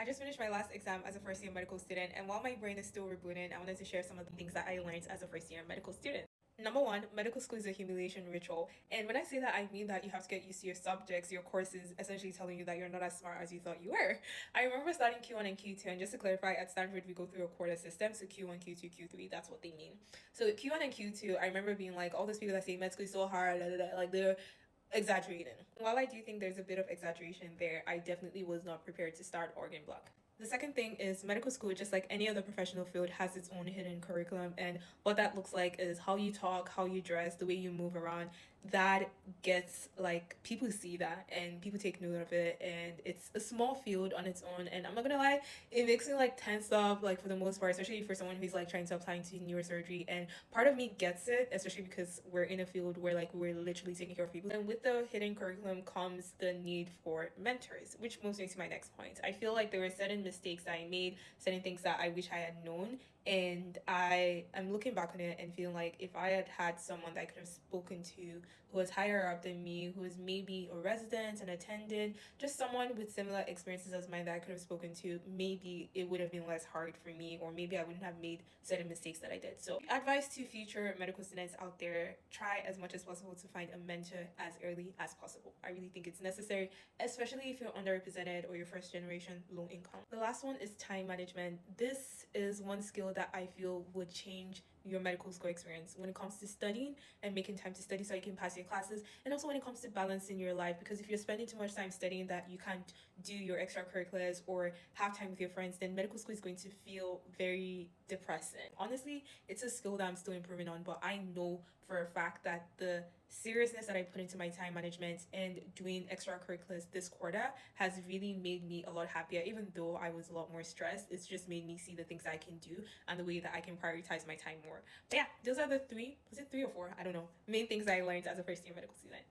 I just finished my last exam as a first year medical student, and while my brain is still rebooting, I wanted to share some of the things that I learned as a first year medical student. Number one, medical school is a humiliation ritual. And when I say that, I mean that you have to get used to your subjects, your courses, essentially telling you that you're not as smart as you thought you were. I remember starting Q1 and Q2, and just to clarify, at Stanford, we go through a quarter system. So Q1, Q2, Q3, that's what they mean. So Q1 and Q2, I remember being like, all those people that say med school is so hard, like they're exaggerating. While I do think there's a bit of exaggeration there, I definitely was not prepared to start organ block. The second thing is medical school, just like any other professional field, has its own hidden curriculum. And what that looks like is how you talk, how you dress, the way you move around. That gets like people see that and people take note of it. And it's a small field on its own. And I'm not gonna lie, it makes me like tense up, like for the most part, especially for someone who's like trying to apply into neurosurgery. And part of me gets it, especially because we're in a field where like we're literally taking care of people. And with the hidden curriculum comes the need for mentors, which moves me to my next point. I feel like there were certain mistakes that I made, certain things that I wish I had known, and I'm looking back on it and feeling like if I had had someone that I could have spoken to who was higher up than me, who was maybe a resident, an attendant, just someone with similar experiences as mine that I could have spoken to, maybe it would have been less hard for me, or maybe I wouldn't have made certain mistakes that I did. So advice to future medical students out there: try as much as possible to find a mentor as early as possible. I really think it's necessary, especially if you're underrepresented or you're first generation low income. The last one is time management. This is one skill that I feel would change your medical school experience when it comes to studying and making time to study so you can pass your classes, and also when it comes to balancing your life, because if you're spending too much time studying that you can't do your extracurriculars or have time with your friends, then medical school is going to feel very depressing. Honestly, it's a skill that I'm still improving on, but I know for a fact that the seriousness that I put into my time management and doing extracurriculars this quarter has really made me a lot happier. Even though I was a lot more stressed, it's just made me see the things I can do and the way that I can prioritize my time more. But yeah, those are the three, was it three or four? I don't know. Main things I learned as a first year medical student.